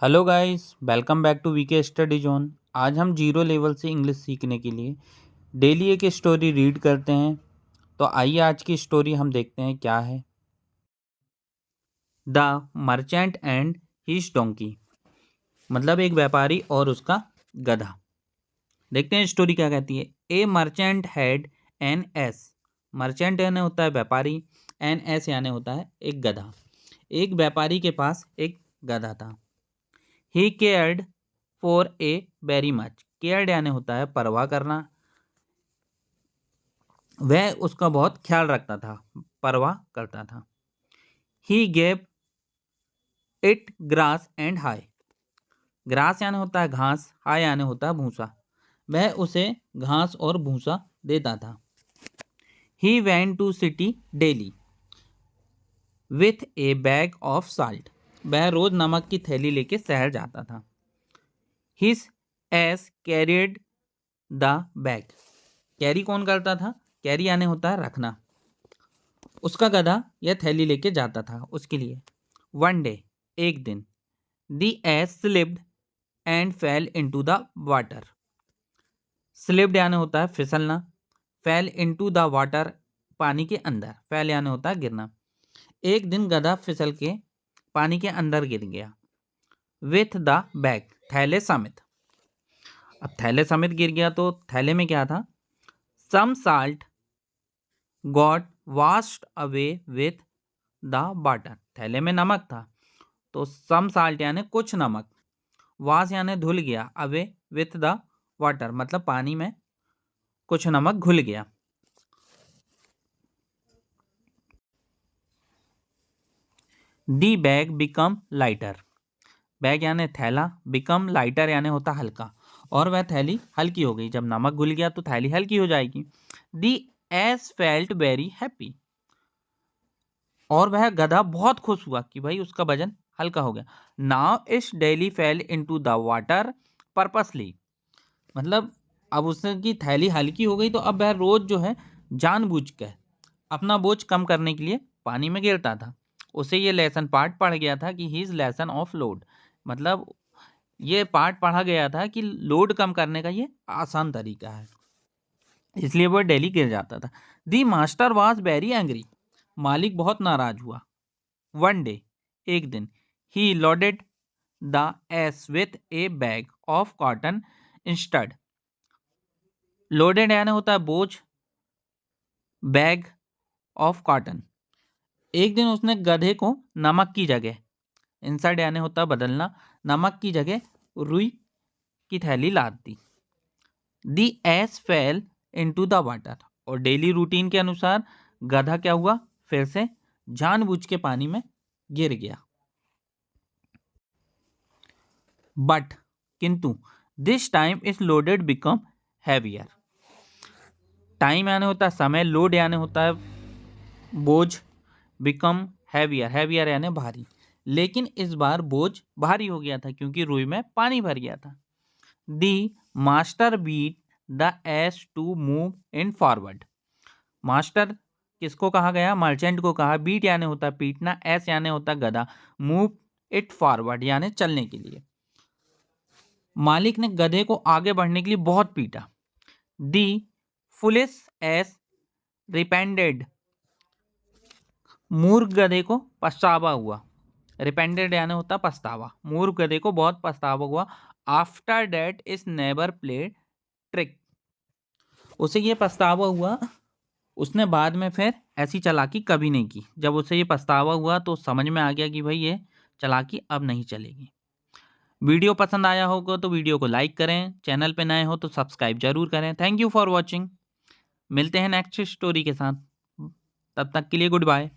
Hello guys, welcome back to VK study zone. आज हम zero level से English सीखने के लिए डेली एक स्टोरी रीड करते हैं। तो आइए आज की स्टोरी हम देखते हैं क्या है। The merchant and his donkey, मतलब एक व्यापारी और उसका गधा। देखते हैं स्टोरी क्या कहती है। ए merchant had an S, merchant यानी होता है व्यापारी, एन एस यानी होता है एक गधा। एक व्यापारी के पास एक गधा था। He cared for a very much, cared यानी होता है परवाह करना, वह उसका बहुत ख्याल रखता था, परवाह करता था। He gave it grass and high, grass यानी होता है घास, हाई यानी होता है भूसा, वह उसे घास और भूसा देता था। He went to city daily with a bag of salt, वह रोज नमक की थैली लेके शहर जाता था। His ass carried the bag, carry कौन करता था, कैरी यानी होता है रखना, उसका गधा यह थैली लेके जाता था उसके लिए। वन डे, एक दिन, the S slipped and fail into the water, slipped यानी होता है फिसलना, फेल इनटू द वाटर पानी के अंदर, फेल यानी होता है गिरना। एक दिन गधा फिसल के पानी के अंदर गिर गया। विथ द बैग, थैले समेत। अब थैले समेत गिर गया तो थैले में क्या था, some salt got washed away with the water, थैले में नमक था तो सम साल्ट यानी कुछ नमक, वाश यानी धुल गया, अवे विथ द वाटर मतलब पानी में कुछ नमक घुल गया। दी बैग बिकम लाइटर, बैग यानी थैला, बिकम लाइटर यानी होता हल्का, और वह थैली हल्की हो गई। जब नमक घुल गया तो थैली हल्की हो जाएगी। दी एस फेल्ट वेरी हैप्पी, और वह गधा बहुत खुश हुआ कि भाई उसका वजन हल्का हो गया। नाउ इस daily fail into the water purposely, मतलब अब उसकी थैली हल्की हो गई तो अब वह रोज जो है जानबूझकर अपना बोझ कम करने के लिए पानी में गिरता था। उसे ये लेसन पार्ट पढ़ गया था कि हीज लेसन ऑफ लोड, मतलब ये पार्ट पढ़ा गया था कि लोड कम करने का ये आसान तरीका है, इसलिए वो डेली गिर जाता था। The master was very angry, मालिक बहुत नाराज हुआ। वन डे, एक दिन, he loaded the ass with a bag of cotton instead, loaded यानी होता है बोझ, बैग ऑफ कॉटन, एक दिन उसने गधे को नमक की जगह, इंसर्ट यानी होता है बदलना, नमक की जगह रुई की थैली लाद दी। The ass fell into the water, और डेली रूटीन के अनुसार गधा क्या हुआ, फिर से जानबूझ के पानी में गिर गया। बट, किंतु, this time is loaded become heavier, time यानी होता है समय, लोड यानी होता है बोझ, बिकम हैवियर, हैवियर यानी भारी, लेकिन इस बार बोझ भारी हो गया था क्योंकि रुई में पानी भर गया था। The master beat the ass to move in forward, master किसको कहा गया, मर्चेंट को कहा, बीट यानी होता है पीटना, एस यानी होता है गधा, मूव इट फॉरवर्ड यानी चलने के लिए। मालिक ने गधे को आगे बढ़ने के लिए बहुत पीटा। दी फुलिस एस रिपेंडेड, मूर्ख गधे को पछतावा हुआ, रिपेंडेड यानी होता पछतावा, मूर्ख गधे को बहुत पछतावा हुआ। After that is never played trick, उसे ये पछतावा हुआ, उसने बाद में फिर ऐसी चालाकी कभी नहीं की। जब उसे ये पछतावा हुआ तो समझ में आ गया कि भाई ये चालाकी अब नहीं चलेगी। वीडियो पसंद आया होगा तो वीडियो को लाइक करें, चैनल पे नए हो तो सब्सक्राइब जरूर करें। थैंक यू फॉर वॉचिंग, मिलते हैं नेक्स्ट स्टोरी के साथ, तब तक के लिए गुड बाय।